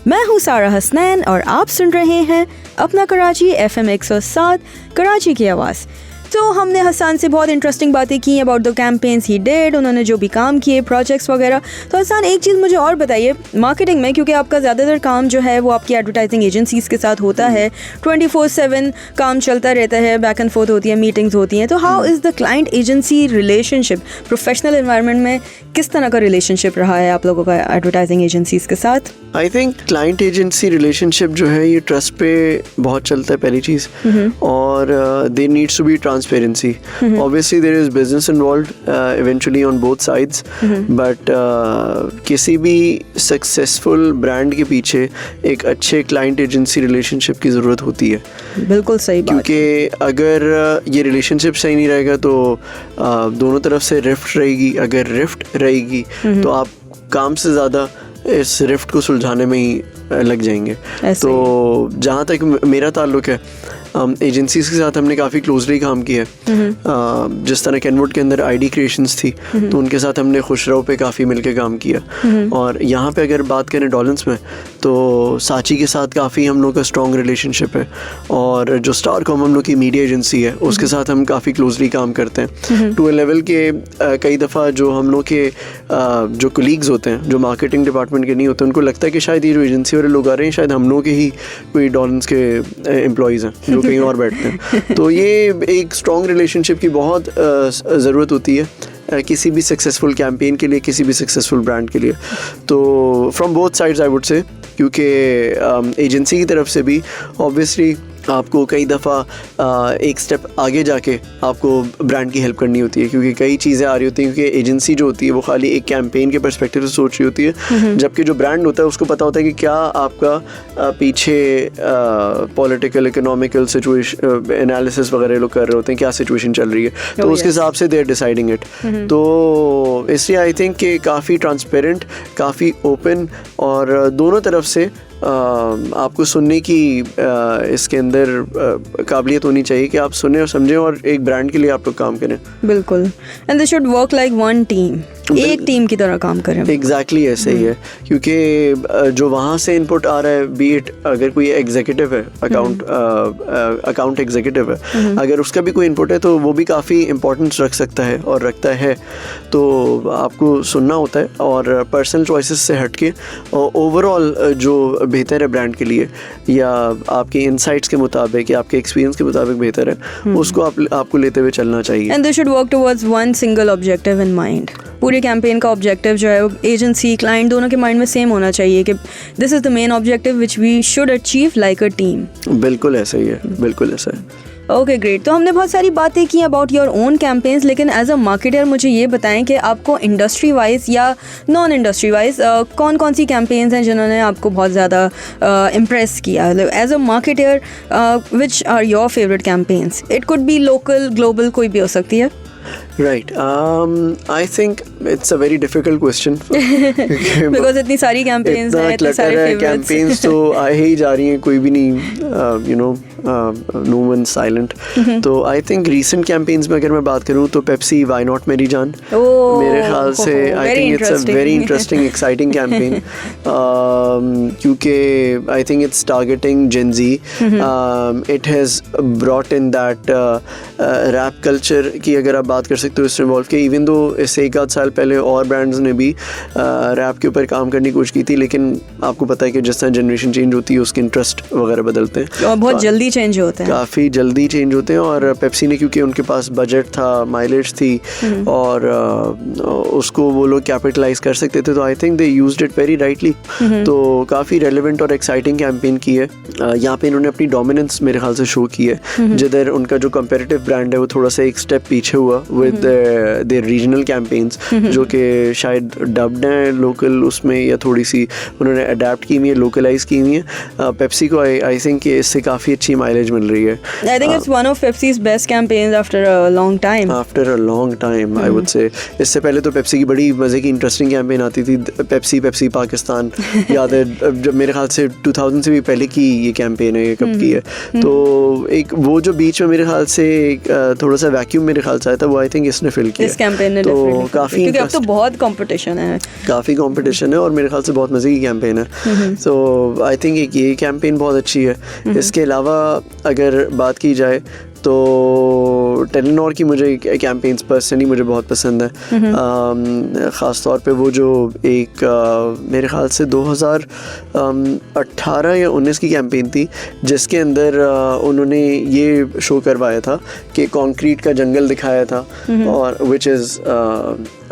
मैं हूँ सारा हसनैन और आप सुन रहे हैं अपना कराची FM 107, कराची की आवाज़. तो हमने हसन से बहुत इंटरेस्टिंग बातें की about the campaigns he did, उन्होंने जो भी काम किए, प्रोजेक्ट्स वगैरह. तो हसन एक चीज़ मुझे और बताइए मार्केटिंग में, क्योंकि आपका ज़्यादातर काम जो है वो आपकी एडवर्टाइजिंग एजेंसीज़ के साथ होता है, 24/7 काम चलता रहता है, बैक एंड फोर्थ होती है, मीटिंग्स होती हैं. तो how is the client agency relationship professional environment में, किस तरह का रिलेशनशिप रहा है आप लोगों का एडवर्टाइजिंग एजेंसीज़ के साथ? I think client agency relationship जो है ये ट्रस्ट पे बहुत चलता है पहली चीज़, और there needs to be transparency. Obviously there is business involved eventually on both sides, but किसी भी सक्सेसफुल ब्रांड के पीछे एक अच्छे क्लाइंट एजेंसी रिलेशनशिप की ज़रूरत होती है. बिल्कुल सही बात. क्योंकि अगर ये रिलेशनशिप सही नहीं रहेगा तो दोनों तरफ से रिफ्ट रहेगी. अगर रिफ्ट रहेगी तो आप काम से ज़्यादा इस रिफ्ट को सुलझाने में ही लग जाएंगे. तो जहाँ तक मेरा ताल्लुक है, एजेंसीज के साथ हमने काफ़ी क्लोजली काम किया है। जिस तरह कैनवुड के अंदर आईडी क्रिएशंस थी, तो उनके साथ हमने खुशरो पे काफ़ी मिलके काम किया। और यहाँ पे अगर बात करें डॉलन्स में, तो साची के साथ काफ़ी हम लोग का स्ट्रॉन्ग रिलेशनशिप है। और जो स्टारकॉम हम लोग की मीडिया एजेंसी है, उसके साथ हम काफ़ी क्लोजली काम करते हैं टू ए लेवल के कई दफ़ा जो हम लोग के जो कोलीग्स होते हैं, जो मार्केटिंग डिपार्टमेंट के नहीं होते, उनको लगता है कि शायद ये जो एजेंसी वाले लोग आ रहे हैं, शायद हम लोग के ही कोई डॉलन्स के एम्प्लॉयज़ हैं जो कहीं और बैठते हैं। तो ये एक स्ट्रॉन्ग रिलेशनशिप की बहुत ज़रूरत होती है किसी भी सक्सेसफुल कैंपेन के लिए, किसी भी सक्सेसफुल ब्रांड के लिए। तो from both sides I would say, क्योंकि एजेंसी की तरफ से भी ऑब्वियसली आपको कई दफ़ा एक स्टेप आगे जाके आपको ब्रांड की हेल्प करनी होती है, क्योंकि कई चीज़ें आ रही होती हैं। क्योंकि एजेंसी जो होती है वो खाली एक कैंपेन के पर्सपेक्टिव से सोच रही होती है, जबकि जो ब्रांड होता है उसको पता होता है कि क्या आपका पीछे पॉलिटिकल, इकोनॉमिकल सिचुएशन एनालिसिस वगैरह लोग कर रहे होते हैं, क्या सिचुएशन चल रही है, तो उसके हिसाब से दे आर डिसाइडिंग इट। तो इसलिए आई थिंक कि काफ़ी ट्रांसपेरेंट, काफ़ी ओपन और दोनों तरफ से आपको सुनने की इसके अंदर काबिलियत होनी चाहिए कि आप सुने और समझें और एक ब्रांड के लिए आप लोग काम करें। बिल्कुल, and they should work like one team, एक टीम की तरह काम करें। एग्जैक्टली ऐसे ही है, क्योंकि जो वहाँ से इनपुट आ रहा है, बी इट अगर कोई एग्जीक्यूटिव है, अकाउंट एग्जीक्यूटिव है, अगर उसका भी कोई इनपुट है तो वो भी काफ़ी इंपॉर्टेंस रख सकता है और रखता है। तो आपको सुनना होता है और पर्सनल चॉइसेस से हटके ओवरऑल जो बेहतर है ब्रांड के लिए, या आपके इनसाइट्स के मुताबिक या आपके एक्सपीरियंस के मुताबिक बेहतर है, उसको आपको लेते हुए चलना चाहिए। And they should work towards one single objective in mind. पूरे कैंपेन का ऑब्जेक्टिव जो है वो एजेंसी, क्लाइंट दोनों के माइंड में सेम होना चाहिए कि this is the main objective which we should achieve like a team. बिल्कुल ऐसा ही है, बिल्कुल ऐसा है। Okay great. तो हमने बहुत सारी बातें की अबाउट योर ओन कैंपेन्स, लेकिन एज अ मार्केटर मुझे ये बताएं कि आपको इंडस्ट्री वाइज या नॉन इंडस्ट्री वाइज कौन कौन सी कैंपेन्स हैं जिन्होंने आपको बहुत ज़्यादा इम्प्रेस किया? As a marketer which are your favourite campaigns? It could be local, global, कोई भी हो सकती है। Right. I think it's a very difficult question. Because इतनी सारी कैंपेन्स हैं, इतने सारे फेवरेट्स। कैंपेन्स तो आ ही जा रही हैं, कोई भी नहीं, no one silent. तो I think recent campaigns में अगर मैं बात करूँ तो Pepsi Why Not मेरी जान, मेरे ख्याल से I think it's a very interesting, exciting campaign. क्योंकि I think it's targeting Gen Z. It has brought in that rap culture की अगर आप बात कर सकते हो इससे इन्वॉल्व के, इवन दो इससे एक आध साल पहले और ब्रांड्स ने भी रैप के ऊपर काम करने की कोशिश की थी, लेकिन आपको पता है कि जिस तरह जनरेशन चेंज होती है उसके इंटरेस्ट वगैरह बदलते हैं और बहुत जल्दी चेंज होते हैं, काफ़ी जल्दी चेंज होते हैं। और पेप्सी ने, क्योंकि उनके पास बजट था, माइलेज थी और उसको वो लोग कैपिटलाइज कर सकते थे, तो I think they used it very rightly. तो काफ़ी रेलेवेंट और एक्साइटिंग कैंपेन की है। यहाँ पे इन्होंने अपनी डोमिनेंस मेरे ख्याल से शो की है, जिधर उन्नका जो कंपेरेटिव ब्रांड है वो थोड़ा सा एक स्टेप पीछे हुआ विद देयर रीजनल कैंपेन्स, जो कि शायद डब्ड हैं लोकल उसमें, या थोड़ी सी उन्होंने अडेप्ट की हुई है, लोकलाइज की हुई है। पेप्सी को आई थिंक इससे काफ़ी अच्छी माइलेज मिल रही है। I think it's one of Pepsi's best campaigns after a long time. After a long time I would say. इससे पहले तो पेप्सी की बड़ी मज़े की इंटरेस्टिंग कैंपेन आती थी, पेप्सी पाकिस्तान, याद है जब मेरे ख्याल से 2000 से भी पहले की ये कैंपेन है, ये कब की है। तो एक वो जो बीच में मेरे ख्याल से थोड़ा सा वैक्यूम मेरे ख्याल से आया था, वो आई थिंक इसने फिल किया, इस कैंपेन ने, तो काफ़ी, क्योंकि अब तो बहुत कंपटीशन है, काफ़ी कंपटीशन है और मेरे ख्याल से बहुत मज़े की कैंपेन है। तो आई थिंक एक ये कैंपेन बहुत अच्छी है। इसके अलावा अगर बात की जाए तो टेलीनॉर की मुझे कैंपेन्स पर्सनली मुझे बहुत पसंद है। ख़ास तौर पे वो जो एक मेरे ख्याल से 2018 या 19 की कैंपेन थी, जिसके अंदर उन्होंने ये शो करवाया था कि कंक्रीट का जंगल दिखाया था, और विच इज़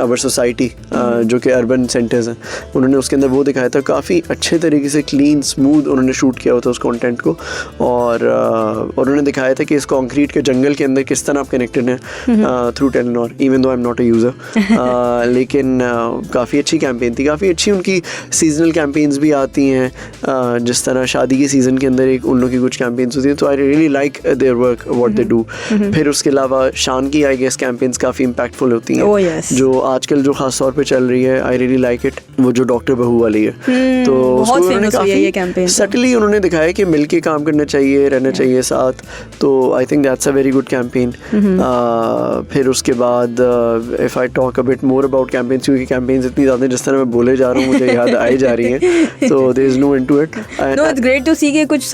आवर सोसाइटी, जो कि अर्बन सेंटर्स हैं, उन्होंने उसके अंदर वो दिखाया था। काफ़ी अच्छे तरीके से क्लीन स्मूथ उन्होंने शूट किया हुआ था उस कंटेंट को, और उन्होंने दिखाया था कि इस कंक्रीट के जंगल के अंदर किस तरह आप कनेक्टेड हैं through Telenor, even though I am not a user. लेकिन काफ़ी अच्छी कैंपेन थी, काफ़ी अच्छी उनकी सीजनल कैंपेन्स भी आती हैं, जिस तरह शादी के सीज़न के अंदर एक उन लोगों की कुछ कैंपेन्स होती हैं। तो I really like their work what they do. फिर उसके अलावा शान की आई गेस कैंपेन्स काफ़ी इम्पैक्टफुल होती हैं, जो आजकल जो खास तौर पे चल रही है, आई रियली लाइक इट, वो जो डॉक्टर बहू वाली है, तो बहुत उसमें famous हुई है ये campaign। सटली उन्होंने दिखाया कि मिलके काम करना चाहिए, रहना चाहिए साथ, तो I think that's a very good campaign. फिर उसके बाद if I talk a bit more about campaigns, क्योंकि कैंपेन्स इतनी ज़्यादा जिस तरह मैं बोले जा रहा हूँ मुझे याद आई जा रही हैं, तो there is no end to it. No, it's great to see कि कुछ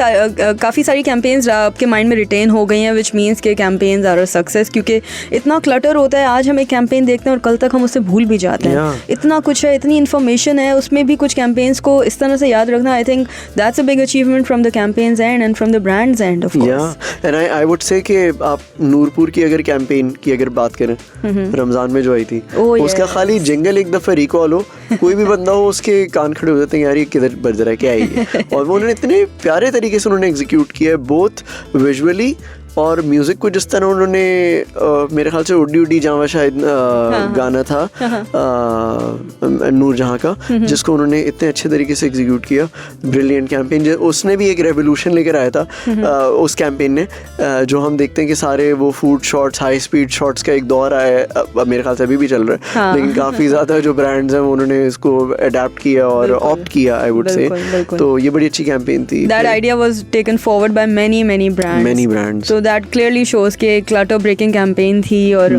काफ़ी सारी कैंपेन्स आपके माइंड में रिटेन हो गई हैं, विच मीन्स के कैंपेन्स आर अ सक्सेस, क्योंकि इतना क्लटर होता है, आज हम एक कैंपेन देखते हैं और कल तक हम उसे भूल भी जाते हैं। इतना कुछ है, इतनी इन्फॉर्मेशन है, उसमें भी कुछ कैंपेन्स को इस तरह से याद रखना, I think that's a big achievement from the campaigns and from the brands end of course. And I would से कि आप नूरपुर की अगर कैंपेन की अगर बात करें, रमज़ान में जो आई थी, उसका खाली जिंगल एक दफ़ा रिकॉल हो, कोई भी बंदा हो उसके कान खड़े हो जाते हैं, यार ये किधर बज रहा है, क्या है ये, और वो उन्होंने इतने प्यारे तरीके से उन्होंने एग्जीक्यूट किया है, बोथ विजुअली और म्यूज़िक को। जिस तरह उन्होंने मेरे ख्याल से उड्डी उड्डी जावा शायद गाना था नूर जहाँ का, जिसको उन्होंने इतने अच्छे तरीके से एग्जीक्यूट किया, ब्रिलियंट कैंपेन। उसने भी एक रेवोल्यूशन लेकर आया था उस कैंपेन ने, जो हम देखते हैं कि सारे वो food shots, high speed shots का एक दौर आया है, मेरे ख्याल से अभी भी चल रहा है, लेकिन काफ़ी ज़्यादा जो ब्रांड्स हैं उन्होंने इसको अडेप्ट किया और ऑप्ट किया, आई वुड से। तो ये बड़ी अच्छी कैंपेन थी। That idea was taken forward by many brands, so that clearly shows के क्लटर ब्रेकिंग कैंपेन थी और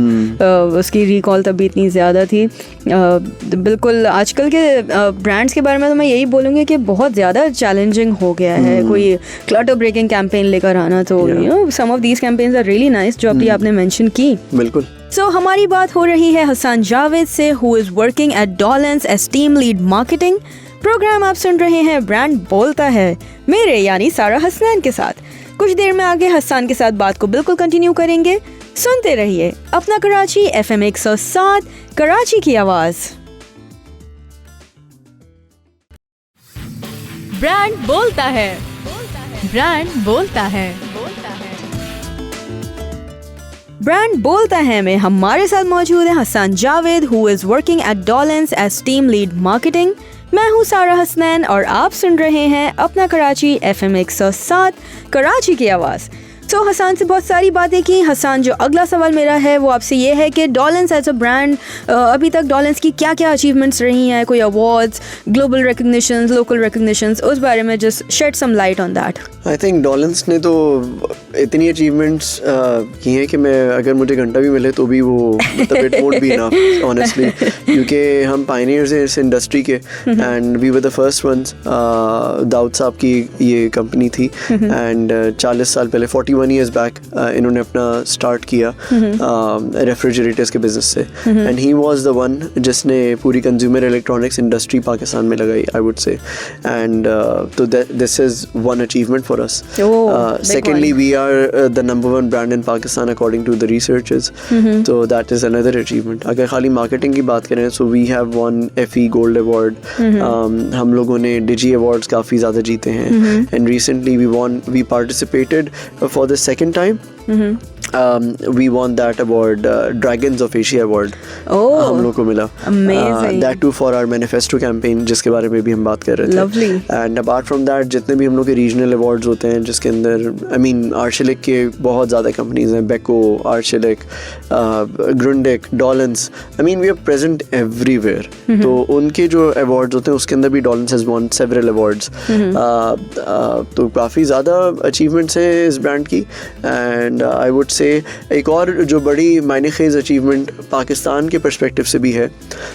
उसकी रिकॉल तभी इतनी ज़्यादा थी। बिल्कुल आजकल के ब्रांड्स के बारे में तो मैं यही बोलूँगी कि बहुत ज़्यादा चैलेंजिंग हो गया है कोई क्लटर ब्रेकिंग कैंपेन लेकर आना, तो you know some of these campaigns are really nice जो अभी आपने मेंशन की। बिल्कुल। सो हमारी बात हो रही है हसन जावेद से, who is working at Dawlance as team lead marketing. Programme आप सुन रहे हैं ब्रांड बोलता है, मेरे यानी सारा हसनैन के साथ। कुछ देर में आगे हसन के साथ बात को बिल्कुल कंटिन्यू करेंगे। सुनते रहिए अपना कराची FM 107, कराची की आवाज। ब्रांड बोलता है, ब्रांड बोलता है। ब्रांड बोलता है में हमारे साथ मौजूद है Hasan Javed, who is working at Dawlance as team lead marketing. मैं हूँ सारा हसनैन और आप सुन रहे हैं अपना कराची FM 107, कराची की आवाज़। तो हसन से बहुत सारी बातें की। हसन, जो अगला सवाल मेरा है वो आपसे ये है कि डॉलेंस एज अ ब्रांड, अभी तक डॉलेंस की क्या क्या अचीवमेंट्स रही हैं, कोई awards, global recognitions, local recognitions, उस बारे में just shed some light on that. I think Dawlance ने तो इतनी अचीवमेंट्स की हैं कि मैं अगर मुझे घंटा भी मिले तो भी वो मतलब it won't be enough honestly, क्योंकि हम पायनियर्स हैं इस इंडस्ट्री के and we were the first ones. Dawood साहब की ये कंपनी थी एंड 40 साल पहले 41 years back इन्होंने अपना स्टार्ट किया रेफ्रिजरेटर्स के बिजनेस से, and he was the one जिसने पूरी कंज्यूमर इलेक्ट्रॉनिक्स इंडस्ट्री पाकिस्तान में लगाई, आई वुड से। एंड तो this is one achievement for us. Secondly we are the number 1 brand in Pakistan according to the researchers, तो that is another achievement. अगर खाली marketing की बात करें so we have won FE gold award, हम लोगों ने डिजी अवार्ड्स काफ़ी ज़्यादा जीते हैं, and recently we participated for the second time. We won that award, Dragons of Asia award. हम लोग को मिला। Amazing. That too for our manifesto campaign, जिसके बारे में भी हम बात कर रहे थे। Lovely. And apart from that, जितने भी हम लोग के regional awards होते हैं, जिसके अंदर I mean Arçelik के बहुत ज़्यादा companies हैं, Beko, Arçelik, Grundig, Dollens. I mean we are present everywhere. तो उनके जो awards होते हैं उसके अंदर भी Dollens has won several awards. तो काफ़ी ज़्यादा achievements हैं इस brand की, and I would say एक और जो बड़ी मायने खेज अचीवमेंट पाकिस्तान के पर्सपेक्टिव से भी है,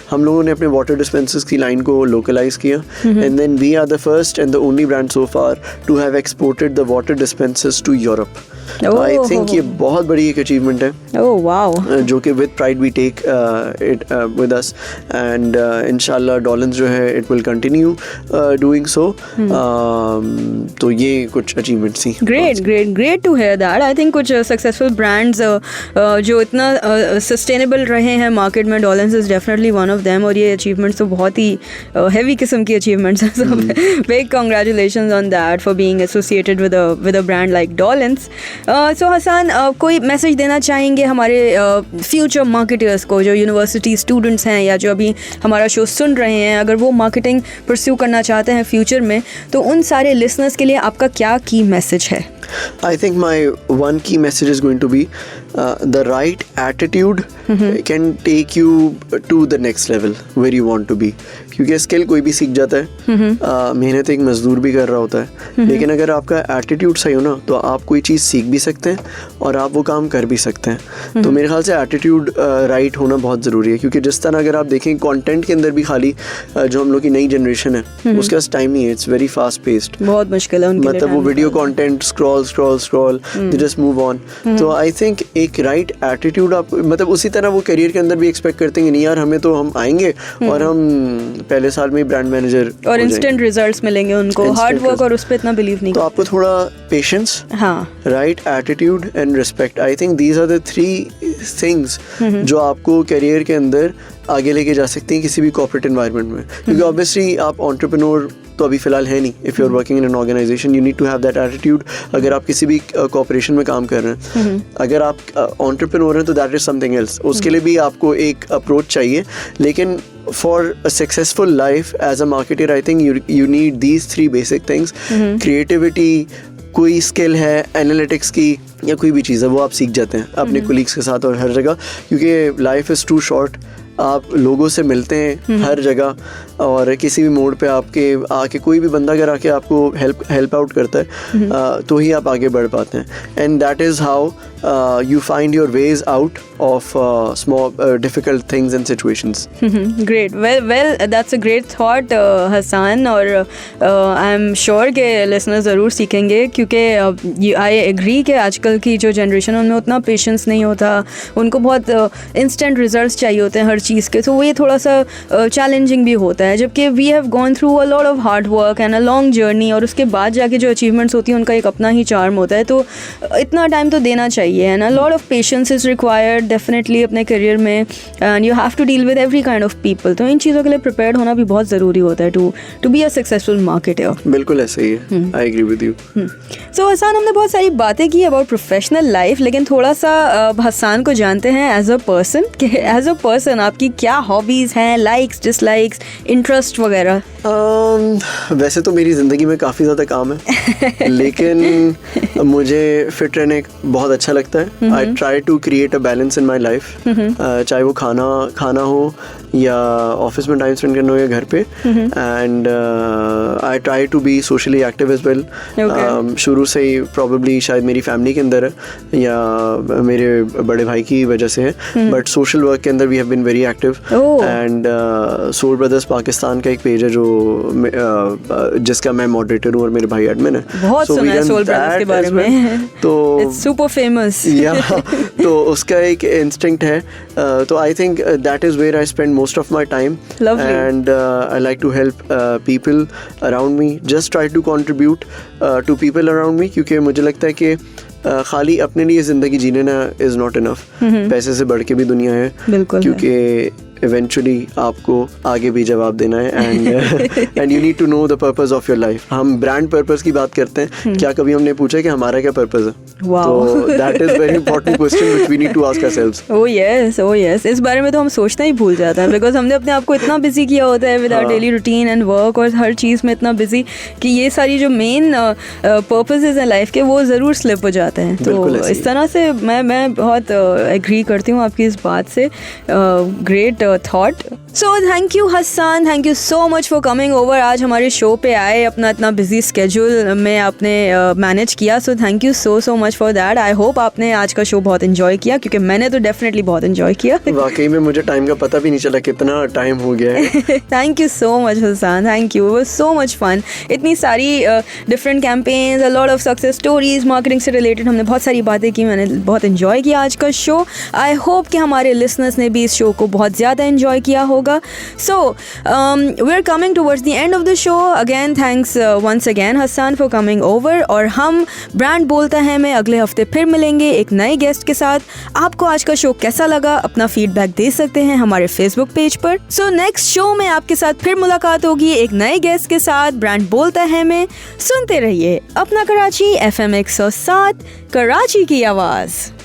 हम लोगों ने अपने वाटर डिस्पेंसर्स की लाइन को लोकलाइज किया, and then we are the first and the only brand so far to have exported the water dispensers to Europe. I think ये बहुत बड़ी एक अचीवमेंट है, जो कि with pride we take it with us, and इंशाल्लाह डॉलेंस जो है it will continue doing so. तो ये कुछ अचीवमेंट्स थी। Great to hear that. I think कुछ सक्सेसफुल ब्रांड्स जो इतना सस्टेनेबल रहे हैं मार्केट में, Dawlance is definitely one of them, और ये अचीवमेंट्स तो बहुत ही हैवी किस्म की अचीवमेंट्स हैं। So big congratulations on that for being associated with a brand like Dawlance. So Hasan, कोई मैसेज देना चाहेंगे हमारे फ्यूचर मार्केटर्स को, जो यूनिवर्सिटी स्टूडेंट्स हैं या जो अभी हमारा शो सुन रहे हैं, अगर वो मार्केटिंग परस्यू करना चाहते हैं फ्यूचर में, तो उन सारे लिसनर्स के लिए आपका क्या की मैसेज है? I think my one key message is going to be the right attitude can take you to the next level where you want to be. क्योंकि स्किल कोई भी सीख जाता है, मेहनत एक मजदूर भी कर रहा होता है, लेकिन अगर आपका एटीट्यूड सही हो ना तो आप कोई चीज़ सीख भी सकते हैं और आप वो काम कर भी सकते हैं. तो मेरे ख्याल से एटीट्यूड राइट होना बहुत ज़रूरी है. क्योंकि जिस तरह अगर आप देखें कंटेंट के अंदर भी खाली जो हम लोग की नई जनरेशन है उसके पास टाइम नहीं है. इट्स वेरी फास्ट पेस्ड, बहुत मुश्किल है उनके लिए. मतलब वो video content scroll they just move on. तो आई थिंक एक राइट एटीट्यूड आप, मतलब उसी तरह वो करियर के अंदर भी एक्सपेक्ट करते हैं नहीं यार हमें तो हम आएंगे और हम पहले साल में ब्रांड मैनेजर और इंस्टेंट रिजल्ट्स मिलेंगे उनको. हार्ड वर्क और उस पे इतना बिलीव नहीं. तो आपको थोड़ा patience, right attitude and respect, I think these are the 3 things जो आपको करियर के अंदर आगे लेके जा सकते हैं किसी भी कॉर्पोरेट एनवायरनमेंट में. क्योंकि ऑब्वियसली आप एंटरप्रेन्योर तो अभी फिलहाल है नहीं. If you are working in an organisation you need to have that attitude. अगर आप किसी भी कॉर्पोरेशन में काम कर रहे हैं, अगर आप एंटरप्रेन्योर हैं तो दैट इज समथिंग एल्स. उसके लिए भी आपको एक अप्रोच चाहिए. लेकिन for a successful life as a marketer I think you need these 3 basic things. Creativity, कोई स्किल है एनालिटिक्स की या कोई भी चीज़ है वो आप सीख जाते हैं अपने कोलीग्स के साथ और हर जगह. क्योंकि लाइफ इज़ टू शॉर्ट. आप लोगों से मिलते हैं हर जगह और किसी भी मोड़ पे आपके आके कोई भी बंदा अगर आके आपको हेल्प आउट करता है तो ही आप आगे बढ़ पाते हैं. And that is how you find your ways out of small difficult things and situations. Great. Well, that's a great thought, Hassan. और I'm sure के listeners ज़रूर सीखेंगे क्योंकि I agree कि आजकल की जो जनरेशन है उनमें उतना पेशेंस नहीं होता. उनको बहुत instant results चाहिए होते हैं हर चीज़ के. तो वो ये थोड़ा सा challenging भी होता है. जबकि we have gone through a lot of hard work and a long journey और उसके बाद जाके जो achievements होती हैं उनका एक अपना ही charm होता है. तो इतना टाइम तो देना चाहिए. And a lot of patience is required definitely अपने करियर में. And you have to deal with every kind of people. तो इन चीज़ों के लिए prepared होना भी बहुत ज़रूरी होता है to be a successful marketer. बिल्कुल ऐसे ही है. I agree with you. So Hasan, हमने बहुत सारी बातें की about professional life, लेकिन थोड़ा सा हसन को जानते हैं as a person कि as a person आपकी क्या hobbies हैं, likes, dislikes, interest वगैरह. वैसे तो मेरी ज़िंदगी में काफ़ी ज़्यादा काम है लेकिन मुझे फिट रहने बहुत अच्छा लगता है. I try to create a balance in my life. चाहे वो खाना हो या ऑफिस में टाइम स्पेंड करना हो या घर पे. And I try to be socially active as well. शुरू से ही प्रॉबेबली शायद मेरी फैमिली के अंदर है या मेरे बड़े भाई की वजह से है, बट सोशल वर्क के अंदर we have been very active. And soul brothers Pakistan का एक पेज है जो जिसका मैं मॉडरेटर हूँ और मेरे भाई एडमिन है. बहुत सुना है सोल ब्रदर्स के बारे में. तो इट्स सुपर फेमस. तो उसका एक इंस्टिंक्ट है. तो I think that is where I spend most of my time. And I like to help people around me. Just try to contribute to people around me. क्योंकि मुझे लगता है कि खाली अपने लिए ज़िंदगी जीने ना इज़ नॉट इनफ. पैसे से बढ़ के भी दुनिया है. बिल्कुल. क्योंकि इवेंचुअली आपको आगे भी जवाब देना है. And you need to know the purpose of your life. हम ब्रांड पर्पस की बात करते हैं, क्या कभी हमने पूछा कि हमारा क्या पर्पस है? तो that is very important question which we need to ask ourselves. Oh yes. इस बारे में तो हम सोचना ही भूल जाते हैं बिकॉज हमने अपने आप को इतना बिजी किया होता है with our daily routine and work और हर चीज़ में इतना बिजी कि ये सारी जो मेन पर्पसेस हैं लाइफ के वो ज़रूर स्लिप हो जाते हैं. तो इस तरह से मैं बहुत एग्री करती हूँ आपकी इस बात से. Great thought. So thank you Hassan, thank you so much for coming over. आज हमारे शो पे आए, अपना इतना बिजी स्केड्यूल में आपने मैनेज किया. So thank you so much for that. I hope आपने आज का शो बहुत एंजॉय किया क्योंकि मैंने तो डेफिनेटली बहुत एंजॉय किया. वाकई में मुझे टाइम का पता भी नहीं चला कितना टाइम हो गया है. Thank you so much Hassan, thank you. It was so much fun. इतनी सारी different campaigns, a lot of success stories, marketing से रिलेटेड हमने बहुत सारी बातें की. मैंने बहुत एंजॉय किया आज का शो. आई होप कि हमारे लिसनर्स ने भी इस शो को बहुत ज़्यादा एंजॉय किया होगा. So we're coming towards the end of the show. Again thanks once again Hassan for coming over. और हम ब्रांड बोलता है में अगले हफ्ते फिर मिलेंगे एक नए गेस्ट के साथ. आपको आज का शो कैसा लगा अपना फीडबैक दे सकते हैं हमारे फेसबुक पेज पर. सो नेक्स्ट शो में आपके साथ फिर मुलाकात होगी एक नए गेस्ट के साथ ब्रांड बोलता है में. सुनते रहिए अपना कराची FM 107 कराची की आवाज़.